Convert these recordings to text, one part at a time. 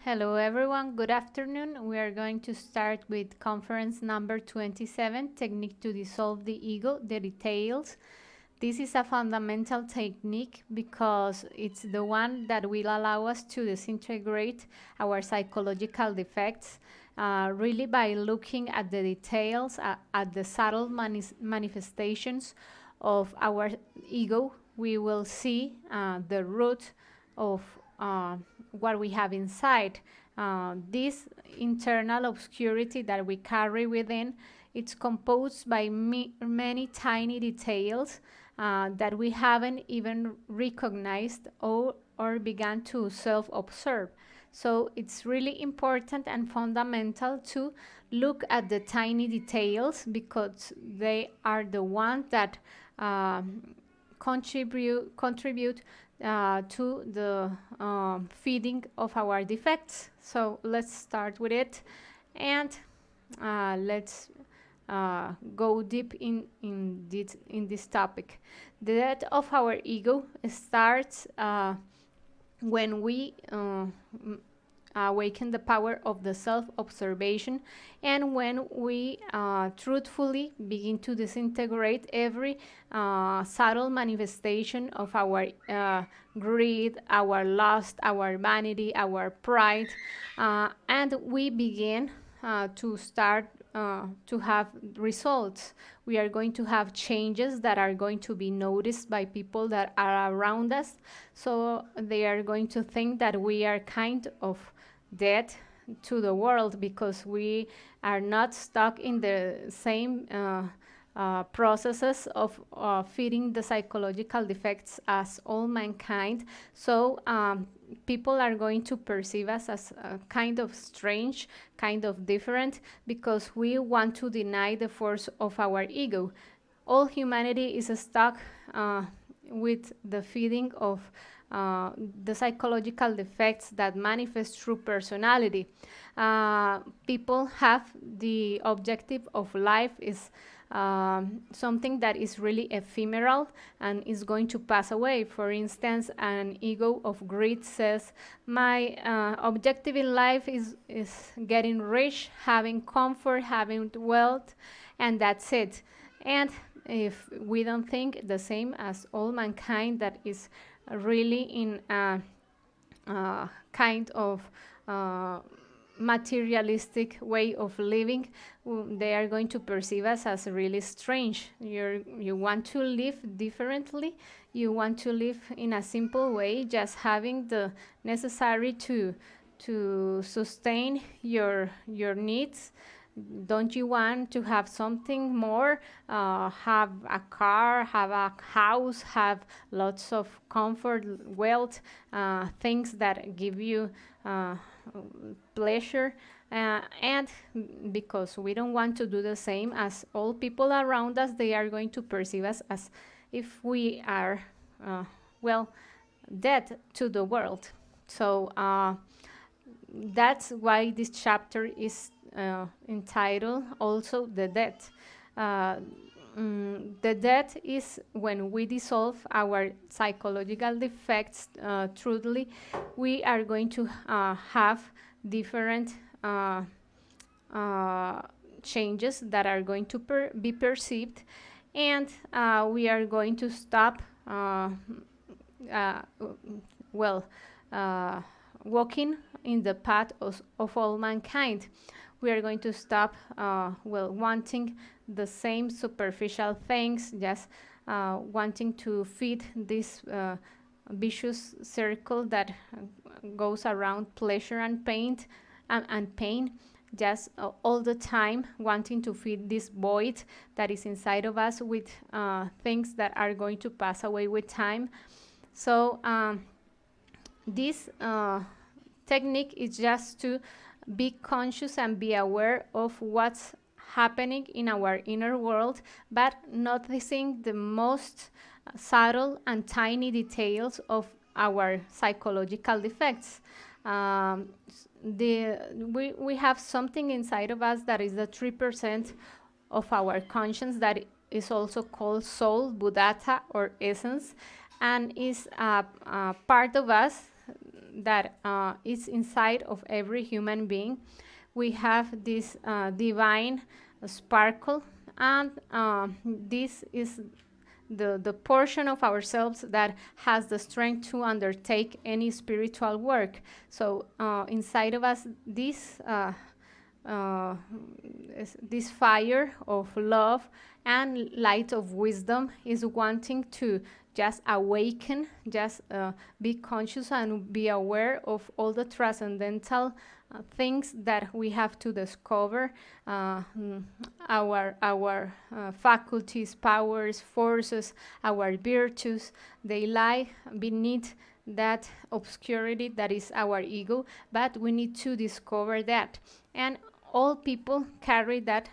Hello everyone, good afternoon. We are going to start with conference number 27, Technique to Dissolve the Ego, the details. This is a fundamental technique because it's the one that will allow us to disintegrate our psychological defects, really by looking at the details, at the subtle manifestations of our ego. We will see the root of what we have inside. This internal obscurity that we carry within, it's composed by many tiny details that we haven't even recognized or began to self-observe. So it's really important and fundamental to look at the tiny details because they are the ones that contribute to the feeding of our defects. So let's start with it, and let's go deep in this topic. The death of our ego starts when we awaken the power of the self-observation, and when we truthfully begin to disintegrate every subtle manifestation of our greed, our lust, our vanity, our pride, and we begin to start to have results. We are going to have changes that are going to be noticed by people that are around us. So they are going to think that we are kind of dead to the world because we are not stuck in the same processes of feeding the psychological defects as all mankind. So people are going to perceive us as kind of strange, kind of different, because we want to deny the force of our ego. All humanity is stuck with the feeding of the psychological defects that manifest through personality. People have the objective of life is something that is really ephemeral and is going to pass away. For instance, an ego of greed says, my objective in life is getting rich, having comfort, having wealth, and that's it. And if we don't think the same as all mankind that is really in a kind of materialistic way of living, they are going to perceive us as really strange. You want to live differently, you want to live in a simple way, just having the necessary to sustain your needs. Don't you want to have something more, have a car, have a house, have lots of comfort, wealth, things that give you pleasure? And because we don't want to do the same as all people around us, they are going to perceive us as if we are dead to the world. So that's why this chapter is entitled also the death. The death is when we dissolve our psychological defects truly. We are going to have different changes that are going to be perceived, and we are going to stop walking in the path of all mankind. We are going to stop wanting the same superficial things, just wanting to feed this vicious circle that goes around pleasure and pain, just all the time wanting to feed this void that is inside of us with things that are going to pass away with time. So this technique is just to be conscious and be aware of what's happening in our inner world, but noticing the most subtle and tiny details of our psychological defects. We have something inside of us that is the 3% of our conscience that is also called soul, buddhata, or essence, and is a part of us that is inside of every human being. We have this divine sparkle, and this is the portion of ourselves that has the strength to undertake any spiritual work. So inside of us, uh, this fire of love and light of wisdom is wanting to just awaken, just be conscious and be aware of all the transcendental things that we have to discover. Our faculties, powers, forces, our virtues, they lie beneath that obscurity that is our ego, but we need to discover that. And all people carry that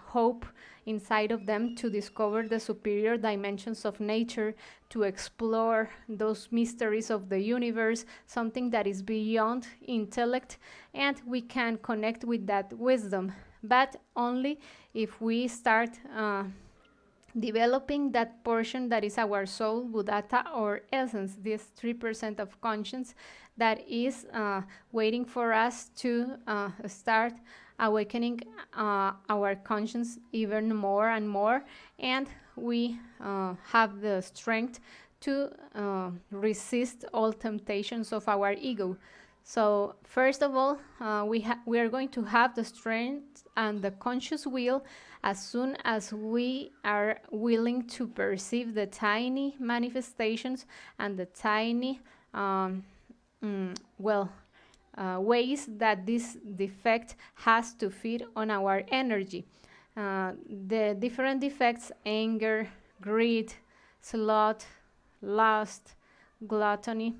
hope inside of them to discover the superior dimensions of nature, to explore those mysteries of the universe, something that is beyond intellect, and we can connect with that wisdom, but only if we start developing that portion that is our soul, buddhata, or essence, this 3% of conscience that is waiting for us to start awakening our conscience even more and more, and we have the strength to resist all temptations of our ego. So first of all, we are going to have the strength and the conscious will as soon as we are willing to perceive the tiny manifestations and the tiny ways that this defect has to feed on our energy. The different defects: anger, greed, sloth, lust, gluttony,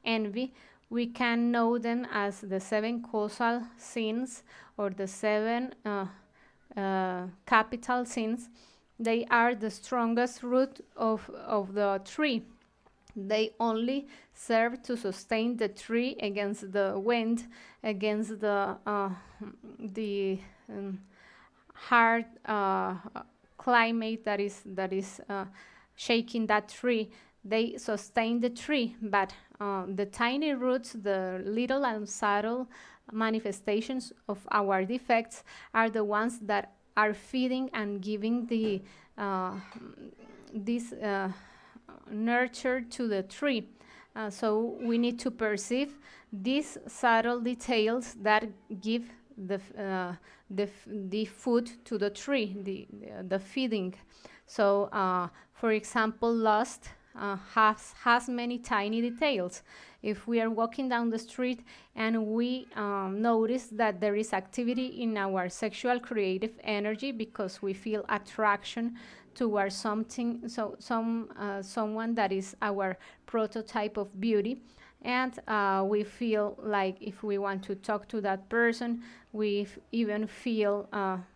envy, we can know them as the 7 causal sins, or the 7 capital sins. They are the strongest root of the tree. They only serve to sustain the tree against the wind, against the hard climate that is shaking that tree. They sustain the tree, but the tiny roots, the little and subtle manifestations of our defects, are the ones that are feeding and giving this nurture to the tree. So we need to perceive these subtle details that give the food to the tree, the feeding. So, for example, lust has many tiny details. If we are walking down the street and we notice that there is activity in our sexual creative energy because we feel attraction towards someone that is our prototype of beauty, and we feel like if we want to talk to that person, we even feel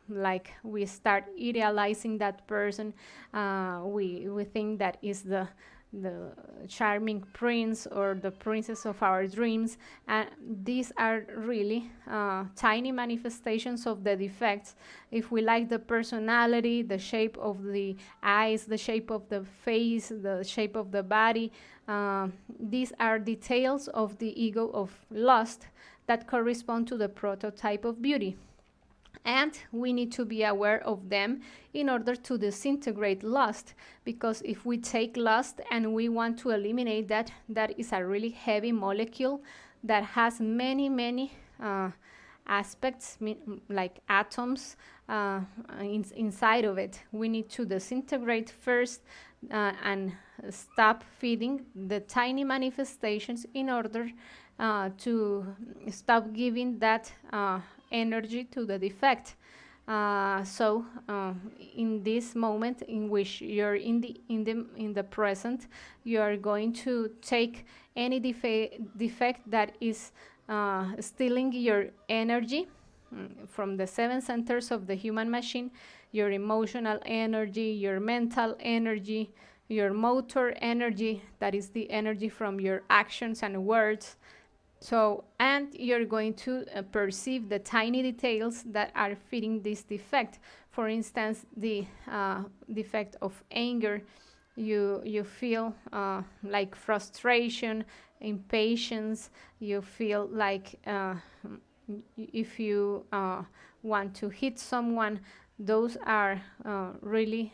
like we start idealizing that person. We think that is the charming prince or the princess of our dreams, and these are really tiny manifestations of the defects. If we like the personality, the shape of the eyes, the shape of the face, the shape of the body, these are details of the ego of lust that correspond to the prototype of beauty. And we need to be aware of them in order to disintegrate lust, because if we take lust and we want to eliminate that, that is a really heavy molecule that has many aspects, like atoms inside of it. We need to disintegrate first and stop feeding the tiny manifestations in order to stop giving that energy to the defect. In this moment in which you're in the present, you are going to take any defect that is stealing your energy from the 7 centers of the human machine: your emotional energy, your mental energy, your motor energy, that is the energy from your actions and words. So, and you're going to perceive the tiny details that are feeding this defect. For instance, the defect of anger. You feel like frustration, impatience. You feel like if you want to hit someone. Those are really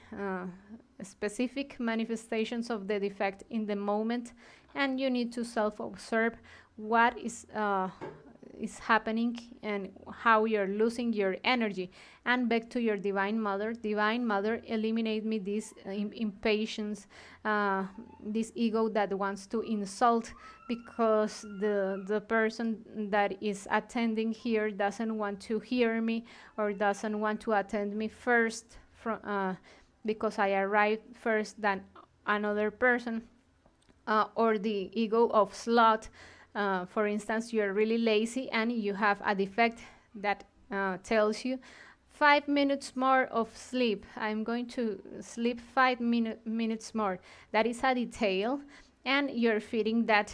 specific manifestations of the defect in the moment, and you need to self-observe what is happening and how you're losing your energy. And back to your divine mother. Divine mother, eliminate me this impatience, this ego that wants to insult, because the person that is attending here doesn't want to hear me, or doesn't want to attend me first, from because I arrived first than another person. Or the ego of sloth. For instance, you're really lazy and you have a defect that tells you 5 minutes more of sleep. I'm going to sleep 5 minutes more. That is a detail, and you're feeding that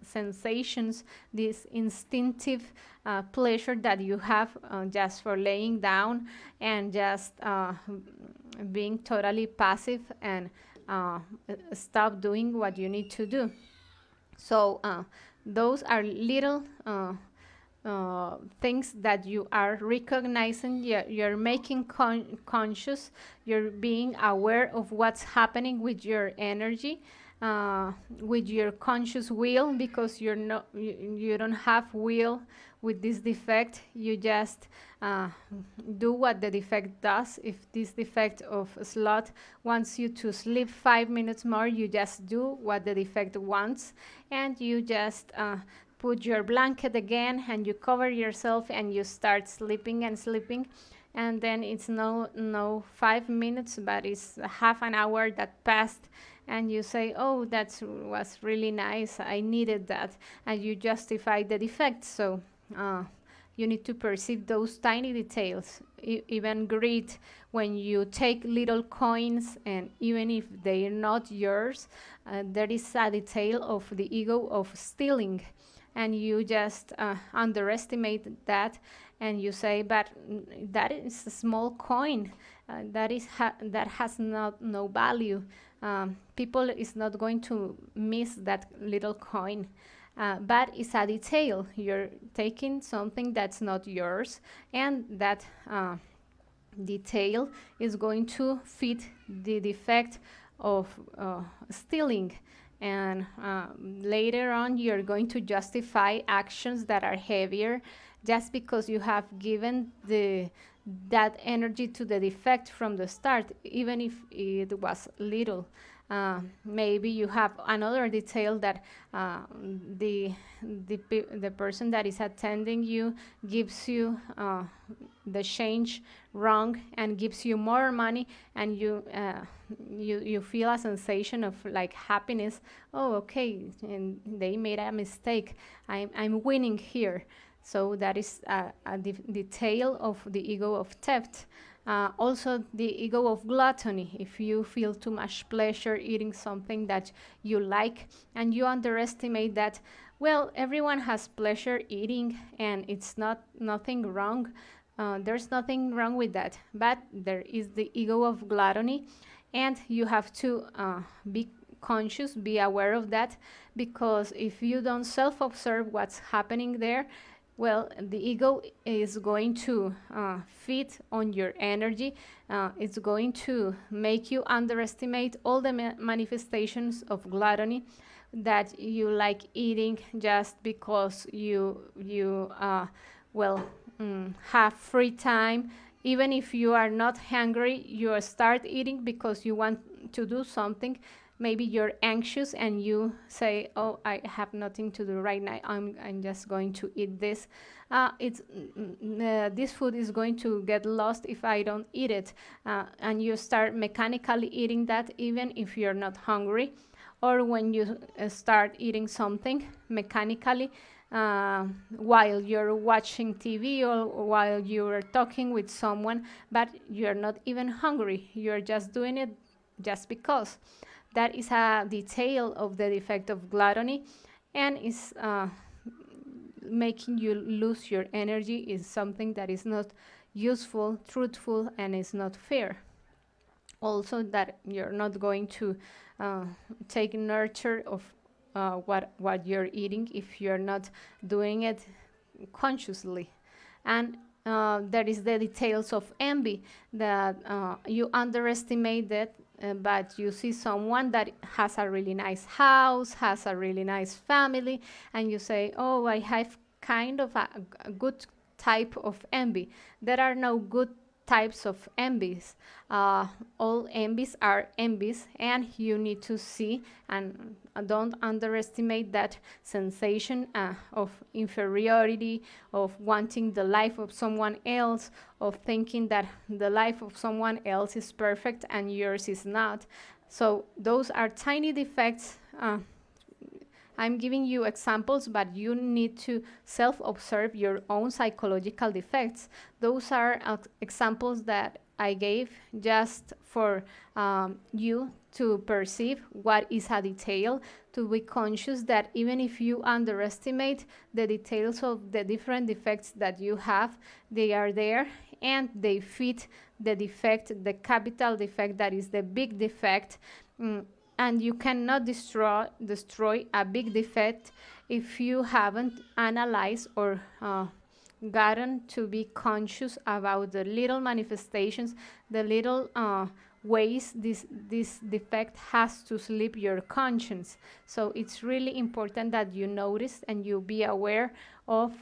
sensations, this instinctive pleasure that you have just for laying down and just being totally passive and uh, stop doing what you need to do. So those are little things that you are recognizing. You're making conscious. You're being aware of what's happening with your energy, with your conscious will, because you don't have will with this defect. You just uh, do what the defect does. If this defect of slot wants you to sleep 5 minutes more, you just do what the defect wants, and you just put your blanket again and you cover yourself and you start sleeping and sleeping. And then it's no 5 minutes, but it's half an hour that passed, and you say, oh, that was really nice, I needed that, and you justify the defect. So you need to perceive those tiny details. Even greed, when you take little coins, and even if they're not yours, there is a detail of the ego of stealing, and you just underestimate that, and you say, but that is a small coin, that has no value. People is not going to miss that little coin. But it's a detail. You're taking something that's not yours, and that detail is going to fit the defect of stealing. And later on, you're going to justify actions that are heavier, just because you have given that energy to the defect from the start, even if it was little. Maybe you have another detail that the person that is attending you gives you the change wrong and gives you more money, and you feel a sensation of like happiness. Oh, okay, and they made a mistake. I'm winning here. So that is a detail of the ego of theft. Also, the ego of gluttony. If you feel too much pleasure eating something that you like, and you underestimate that, well, everyone has pleasure eating, and it's nothing wrong. There's nothing wrong with that. But there is the ego of gluttony, and you have to be conscious, be aware of that, because if you don't self-observe what's happening there, well, the ego is going to feed on your energy. It's going to make you underestimate all the manifestations of gluttony, that you like eating just because you have free time. Even if you are not hungry, you start eating because you want to do something. Maybe you're anxious and you say, oh, I have nothing to do right now, I'm just going to eat this. This food is going to get lost if I don't eat it. And you start mechanically eating that, even if you're not hungry. Or when you start eating something mechanically, while you're watching TV, or while you're talking with someone, but you're not even hungry, you're just doing it just because. That is a detail of the defect of gluttony, and is making you lose your energy, is something that is not useful, truthful, and is not fair. also that you're not going to uh, take nurture of what you're eating if you're not doing it consciously. And there is the details of envy that you underestimate it, but you see someone that has a really nice house, has a really nice family, and you say, oh, I have kind of a good type of envy. There are no good types of envies. Uh, all envies are envies, and you need to see and don't underestimate that sensation of inferiority, of wanting the life of someone else, of thinking that the life of someone else is perfect and yours is not. So those are tiny defects. I'm giving you examples, but you need to self observe your own psychological defects. Those are examples that I gave just for you to perceive what is a detail, to be conscious that even if you underestimate the details of the different defects that you have, they are there and they fit the defect, the capital defect that is the big defect. And you cannot destroy a big defect if you haven't analyzed or gotten to be conscious about the little manifestations, the little ways this defect has to slip your conscience. So it's really important that you notice and you be aware of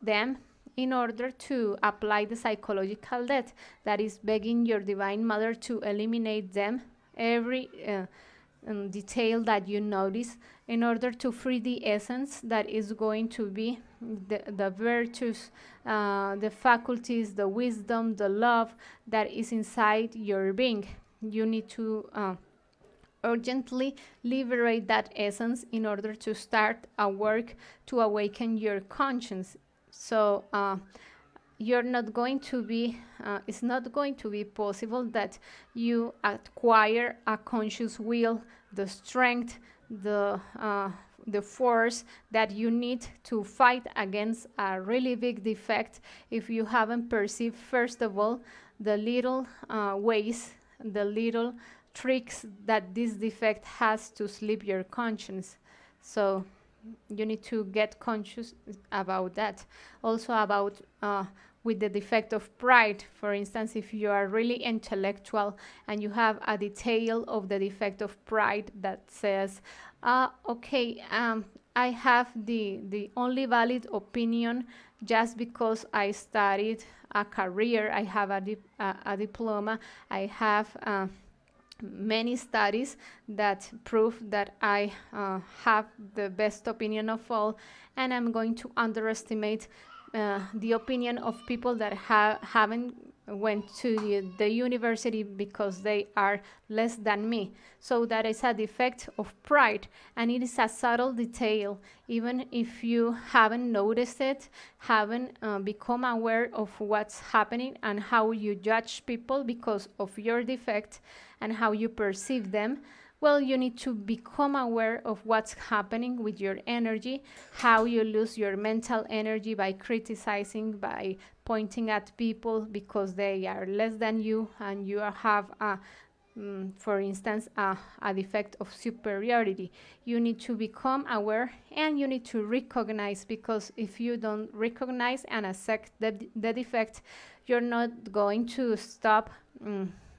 them in order to apply the psychological debt that is begging your divine mother to eliminate them, every detail that you notice, in order to free the essence that is going to be the virtues, the faculties, the wisdom, the love that is inside your being. You need to urgently liberate that essence in order to start a work to awaken your conscience. So you're not going to be it's not going to be possible that you acquire a conscious will, the strength, the force that you need to fight against a really big defect if you haven't perceived, first of all, the little ways, the little tricks that this defect has to slip your conscience. So you need to get conscious about that. Also about with the defect of pride. For instance, if you are really intellectual and you have a detail of the defect of pride that says, okay, I have the only valid opinion just because I studied a career, I have a diploma, I have many studies that prove that I have the best opinion of all, and I'm going to underestimate the opinion of people that haven't went to the university because they are less than me. So that is a defect of pride, and it is a subtle detail. Even if you haven't noticed it, haven't become aware of what's happening and how you judge people because of your defect and how you perceive them, well, you need to become aware of what's happening with your energy, how you lose your mental energy by criticizing, by pointing at people because they are less than you and you have for instance, a defect of superiority. You need to become aware and you need to recognize, because if you don't recognize and accept the defect, you're not going to stop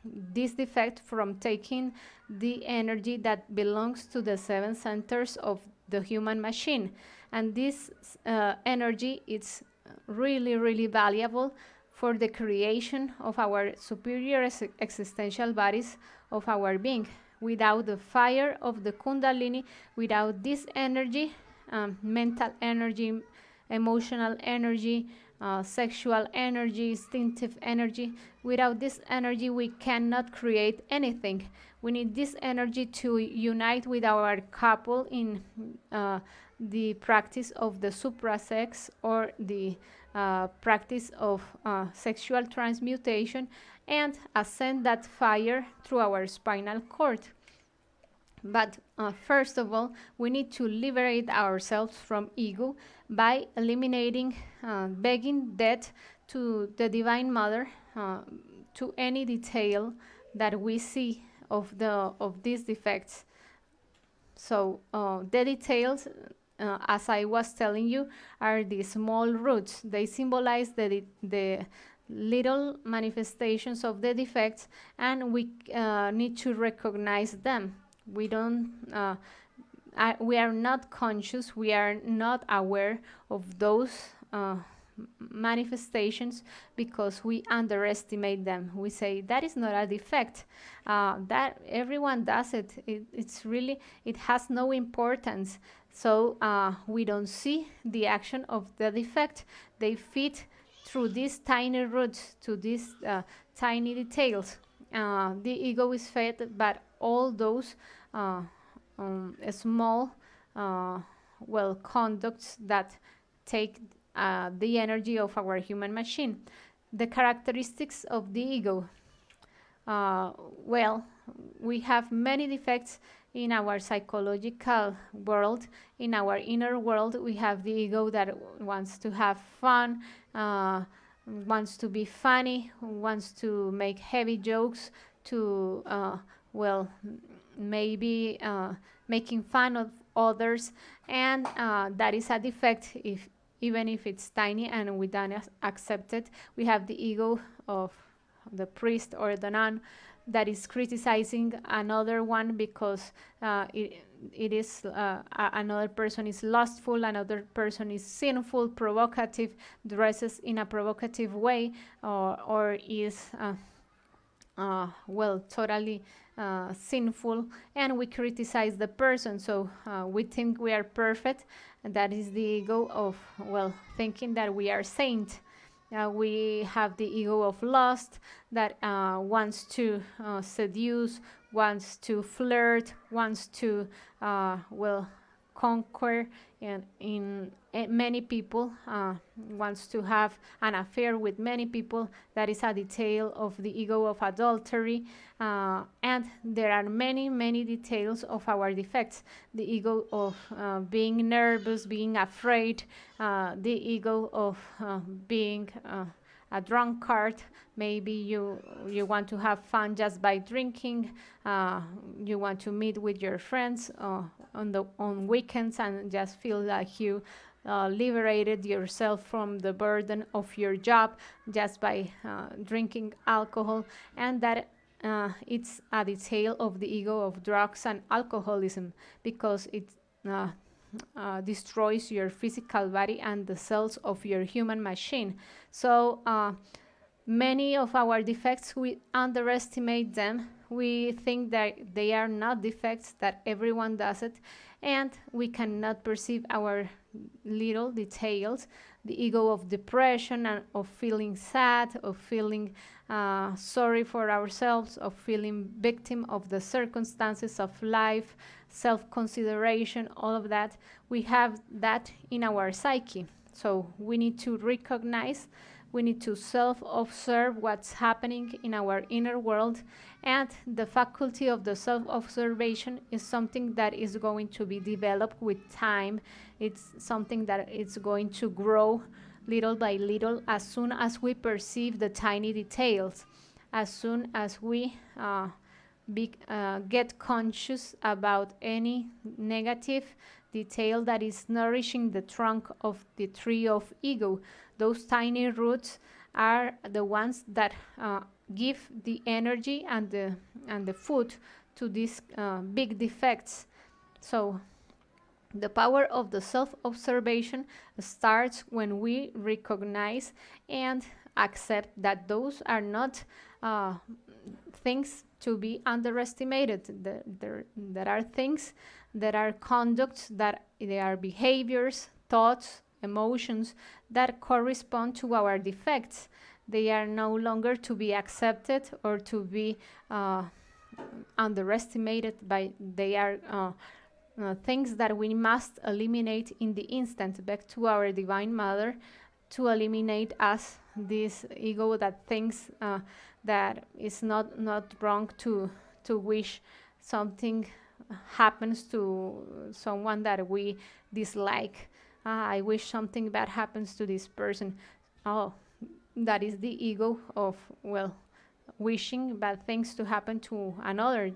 this defect from taking the energy that belongs to the seven centers of the human machine. And this energy is really, really valuable for the creation of our superior existential bodies of our being. Without the fire of the Kundalini, without this energy, mental energy, emotional energy, sexual energy, instinctive energy. Without this energy, we cannot create anything. We need this energy to unite with our couple in the practice of the suprasex, or the practice of sexual transmutation, and ascend that fire through our spinal cord. But first of all, we need to liberate ourselves from ego by eliminating, begging death to the Divine Mother, to any detail that we see of these defects. So the details, as I was telling you, are the small roots. They symbolize the little manifestations of the defects, and we need to recognize them. We don't. We are not conscious. We are not aware of those manifestations because we underestimate them. We say that is not a defect. That everyone does it. It's really, it has no importance. So we don't see the action of the defect. They fit through these tiny roots to these tiny details. The ego is fed by all those small, conducts that take the energy of our human machine. The characteristics of the ego. Uh, well, we have many defects in our psychological world. In our inner world, we have the ego that wants to have fun, wants to be funny, wants to make heavy jokes, to, maybe making fun of others, and that is a defect if even if it's tiny and we don't accept it. We have the ego of the priest or the nun that is criticizing another one because it is another person is lustful, another person is sinful, provocative, dresses in a provocative way, or is totally sinful, and we criticize the person. So we think we are perfect, and that is the ego of, thinking that we are saint. We have the ego of lust that wants to seduce, wants to flirt, wants to, conquer, and in many people, wants to have an affair with many people. That is a detail of the ego of adultery. And there are many, many details of our defects. The ego of being nervous, being afraid, the ego of being a drunkard. Maybe you want to have fun just by drinking. You want to meet with your friends on weekends and just feel like you liberated yourself from the burden of your job just by drinking alcohol, and that it's a detail of the ego of drugs and alcoholism, because it destroys your physical body and the cells of your human machine. So many of our defects, we underestimate them. We think that they are not defects, that everyone does it, and we cannot perceive our little details. The ego of depression and of feeling sad, of feeling sorry for ourselves, of feeling victim of the circumstances of life, self-consideration, all of that. We have that in our psyche. So we need to recognize, we need to self-observe what's happening in our inner world, and the faculty of the self-observation is something that is going to be developed with time. It's something that is going to grow little by little as soon as we perceive the tiny details, as soon as we get conscious about any negative detail that is nourishing the trunk of the tree of ego. Those tiny roots are the ones that give the energy and the food to these big defects. So the power of the self-observation starts when we recognize and accept that those are not things to be underestimated. There are things, that are conducts, that there are behaviors, thoughts, emotions that correspond to our defects. They are no longer to be accepted or to be underestimated by. They are things that we must eliminate in the instant, back to our Divine Mother, to eliminate us this ego that thinks that it's not wrong to wish something happens to someone that we dislike. I wish something bad happens to this person. Oh, that is the ego of, wishing bad things to happen to another,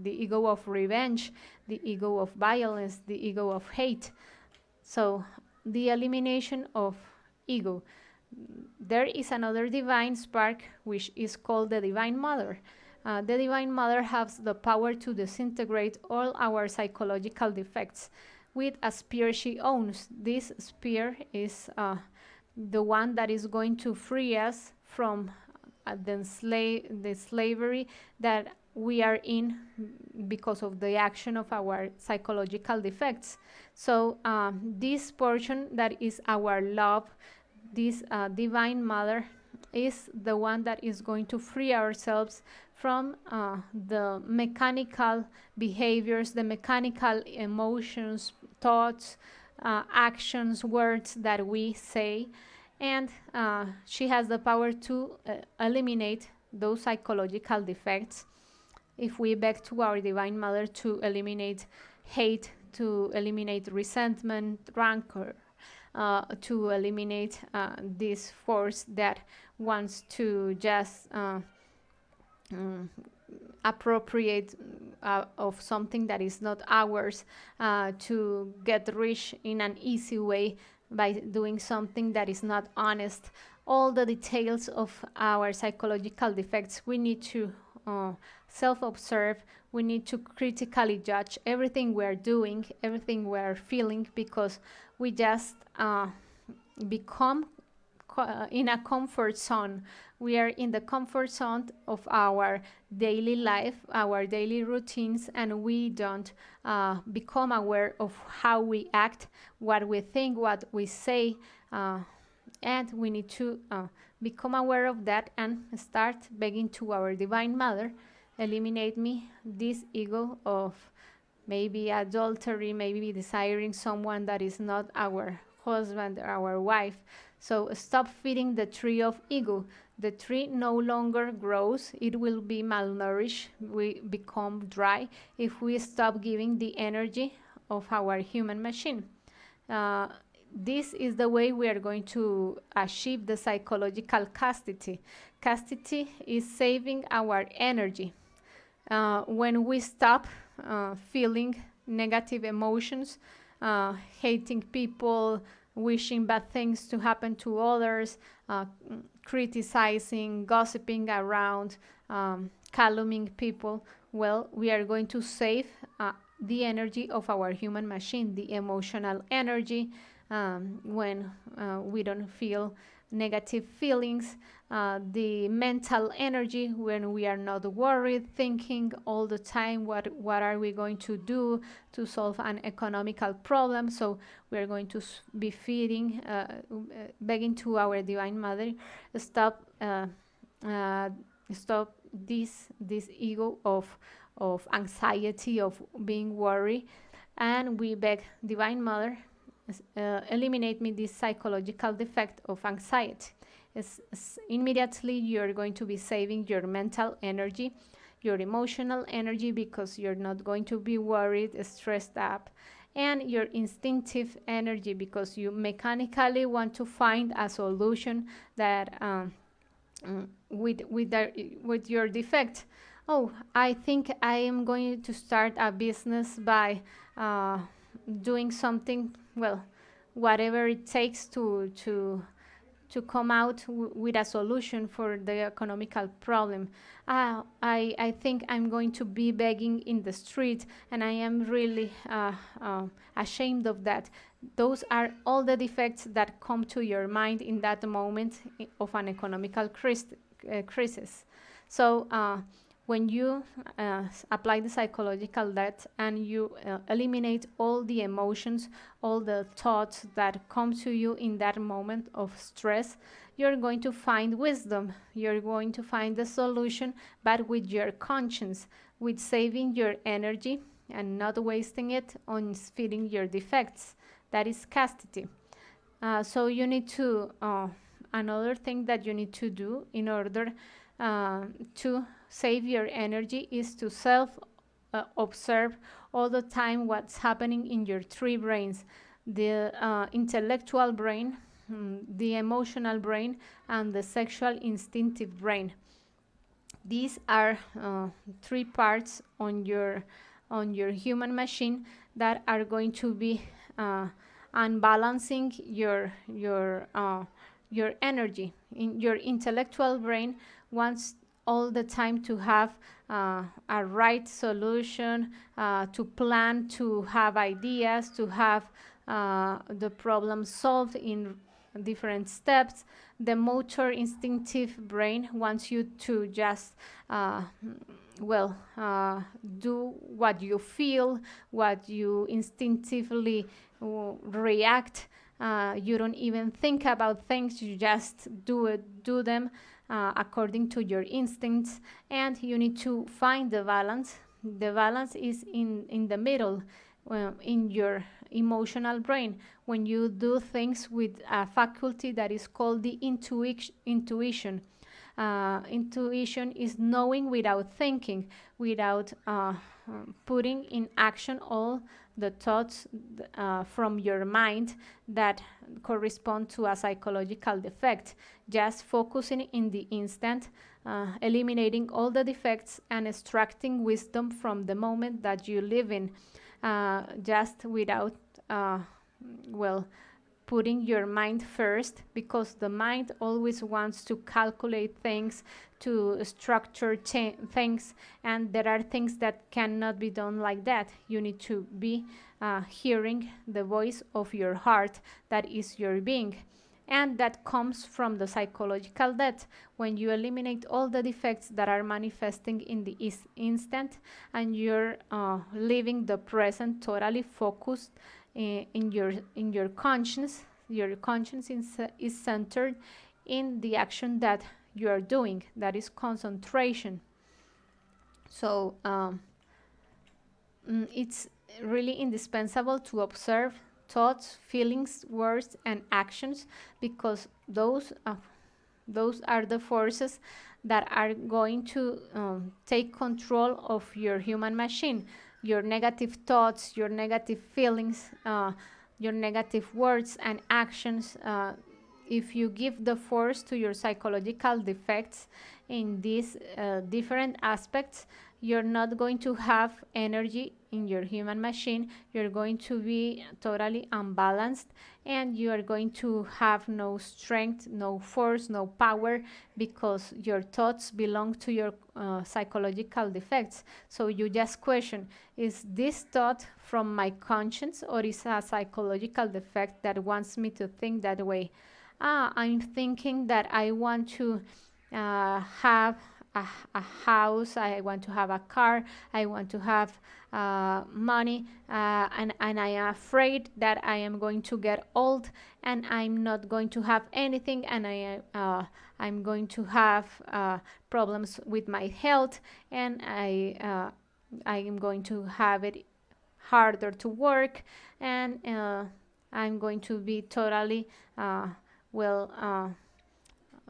the ego of revenge, the ego of violence, the ego of hate. So the elimination of ego. There is another divine spark which is called the Divine Mother. The Divine Mother has the power to disintegrate all our psychological defects with a spear she owns. This spear is the one that is going to free us from the slavery that we are in because of the action of our psychological defects. So this portion that is our love, this Divine Mother, is the one that is going to free ourselves from the mechanical behaviors, the mechanical emotions, thoughts, actions, words that we say. And she has the power to eliminate those psychological defects. If we beg to our Divine Mother to eliminate hate, to eliminate resentment, rancor, to eliminate this force that wants to just appropriate of something that is not ours, to get rich in an easy way by doing something that is not honest. All the details of our psychological defects, we need to self-observe. We need to critically judge everything we're doing, everything we're feeling, because we just become in a comfort zone. We are in the comfort zone of our daily life, our daily routines, and we don't become aware of how we act, what we think, what we say, and we need to become aware of that and start begging to our Divine Mother, eliminate me this ego of maybe adultery, maybe desiring someone that is not our husband or our wife. So stop feeding the tree of ego. The tree no longer grows. It will be malnourished. We become dry if we stop giving the energy of our human machine. This is the way we are going to achieve the psychological chastity. Chastity is saving our energy. When we stop feeling negative emotions, hating people, wishing bad things to happen to others, criticizing, gossiping around, calumnying people, well, we are going to save the energy of our human machine, the emotional energy, when we don't feel negative feelings, the mental energy when we are not worried, thinking all the time what are we going to do to solve an economical problem. So we are going to be feeding, begging to our Divine Mother, stop this ego of anxiety, of being worried, and we beg Divine Mother, eliminate me this psychological defect of anxiety. Immediately you're going to be saving your mental energy, your emotional energy, because you're not going to be worried, stressed up, and your instinctive energy, because you mechanically want to find a solution that with your defect. Oh, I think I am going to start a business by doing something, well, whatever it takes to come out with a solution for the economical problem. I think I'm going to be begging in the street, and I am really ashamed of that. Those are all the defects that come to your mind in that moment of an economical crisis. So when you apply the psychological depth and you eliminate all the emotions, all the thoughts that come to you in that moment of stress, you're going to find wisdom. You're going to find the solution, but with your conscience, with saving your energy and not wasting it on feeding your defects. That is chastity. So you need to, another thing that you need to do in order to save your energy is to observe all the time what's happening in your three brains: the intellectual brain, the emotional brain, and the sexual instinctive brain. These are three parts on your human machine that are going to be unbalancing your energy. In your intellectual brain wants all the time to have a right solution, to plan, to have ideas, to have the problem solved in different steps. The motor instinctive brain wants you to just uh, well do what you feel, what you instinctively react. You don't even think about things, you just do them according to your instincts. And you need to find the balance. The balance is in the middle, in your emotional brain, when you do things with a faculty that is called the intuition. Intuition is knowing without thinking, without putting in action all the thoughts from your mind that correspond to a psychological defect. Just focusing in the instant, eliminating all the defects and extracting wisdom from the moment that you live in, just without well putting your mind first, because the mind always wants to calculate things, to structure things, and there are things that cannot be done like that. You need to be hearing the voice of your heart, that is your being. And that comes from the psychological death, when you eliminate all the defects that are manifesting in the instant, and you're living the present totally focused in your conscience. Your conscience is centered in the action that you are doing, that is concentration. So it's really indispensable to observe thoughts, feelings, words, and actions, because those are the forces that are going to take control of your human machine. Your negative thoughts, your negative feelings, your negative words and actions. If you give the force to your psychological defects in these different aspects, you're not going to have energy in your human machine. You're going to be totally unbalanced, and you are going to have no strength, no force, no power, because your thoughts belong to your psychological defects. So you just question, is this thought from my conscience, or is a psychological defect that wants me to think that way? I'm thinking that I want to have a house, I want to have a car, I want to have money, and I am afraid that I am going to get old and I'm not going to have anything, and I'm going to have problems with my health, and I am going to have it harder to work, and I'm going to be totally well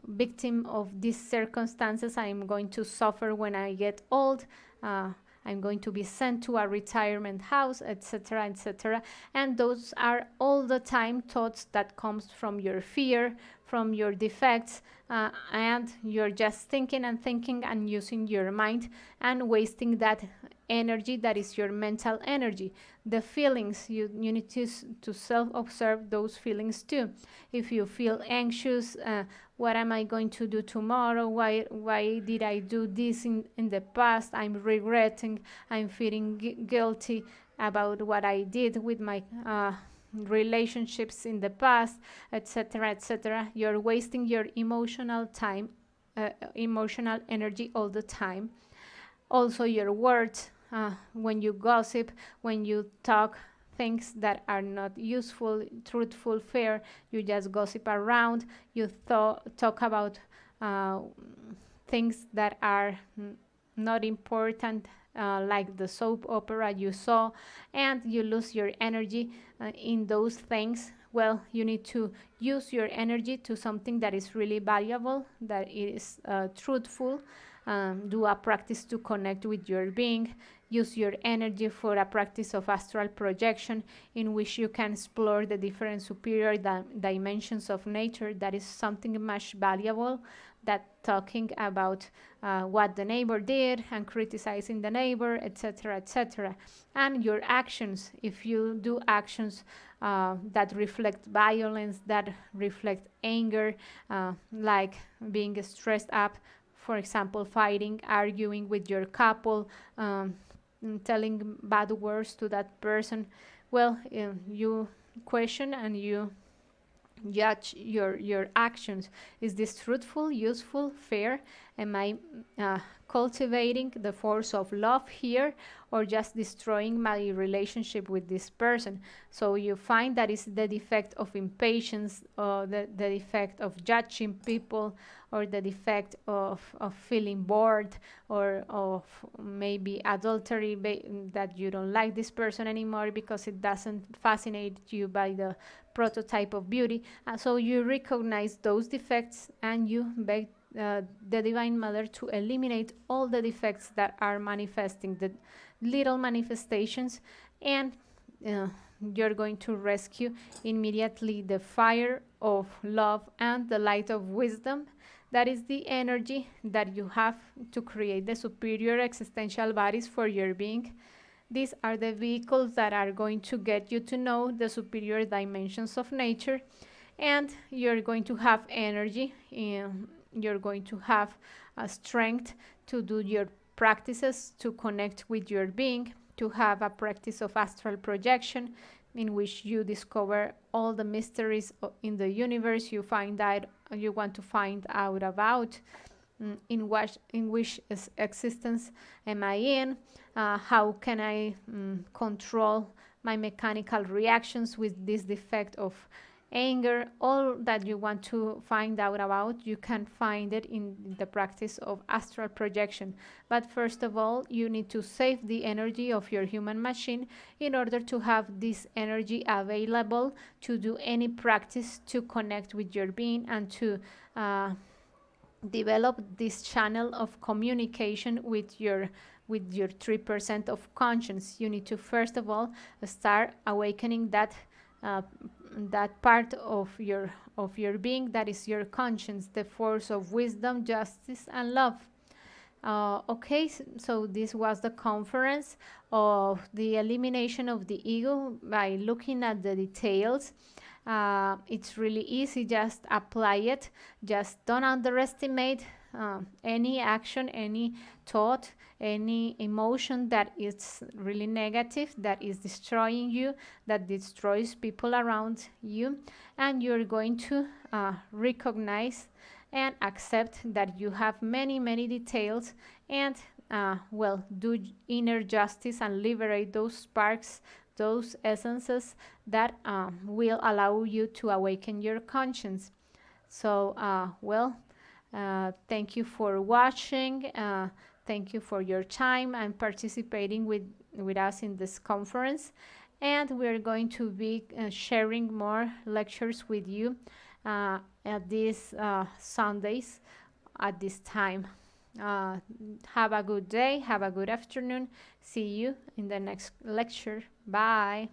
victim of these circumstances. I'm going to suffer when I get old. I'm going to be sent to a retirement house, etc., etc. And those are all the time thoughts that comes from your fear, from your defects, and you're just thinking and thinking and using your mind and wasting that energy that is your mental energy. The feelings, you need to self-observe those feelings too. If you feel anxious, what am I going to do tomorrow? Why did I do this in the past? I'm regretting, I'm feeling guilty about what I did with my relationships in the past, etc., etc. You're wasting your emotional time, emotional energy all the time. Also your words, when you gossip, when you talk things that are not useful, truthful, fair, you just gossip around, you talk about things that are not important, like the soap opera you saw, and you lose your energy in those things. Well, you need to use your energy to something that is really valuable, that is truthful. Do a practice to connect with your being. Use your energy for a practice of astral projection, in which you can explore the different superior dimensions of nature. That is something much valuable that talking about what the neighbor did and criticizing the neighbor, etc., etc. And your actions, if you do actions that reflect violence, that reflect anger, like being stressed up, for example, fighting, arguing with your couple, telling bad words to that person, well, you question and you judge your actions. Is this truthful, useful, fair? Am I cultivating the force of love here, or just destroying my relationship with this person? So you find that is the defect of impatience, or the defect of judging people, or the defect of feeling bored, or of maybe adultery, that you don't like this person anymore because it doesn't fascinate you by the prototype of beauty. So you recognize those defects and you beg the Divine Mother to eliminate all the defects that are manifesting, the little manifestations, and you're going to rescue immediately the fire of love and the light of wisdom. That is the energy that you have to create the superior existential bodies for your being. These are the vehicles that are going to get you to know the superior dimensions of nature, and you're going to have energy. You're going to have a strength to do your practices, to connect with your being, to have a practice of astral projection in which you discover all the mysteries in the universe you find out you want to find out about. In which existence am I in? How can I control my mechanical reactions with this defect of anger? All that you want to find out about, you can find it in the practice of astral projection. But first of all, you need to save the energy of your human machine in order to have this energy available to do any practice to connect with your being and to develop this channel of communication with your 3% of conscience. You need to first of all start awakening that that part of your being that is your conscience, the force of wisdom, justice, and love. Okay, so this was the conference of the elimination of the ego by looking at the details. It's really easy, just apply it. Just don't underestimate any action, any thought, any emotion that is really negative, that is destroying you, that destroys people around you. And you're going to recognize and accept that you have many, many details, and well, do inner justice and liberate those sparks, those essences that will allow you to awaken your conscience. So, thank you for watching. Thank you for your time and participating with us in this conference. And we're going to be sharing more lectures with you at these Sundays at this time. Have a good day. Have a good afternoon. See you in the next lecture. Bye.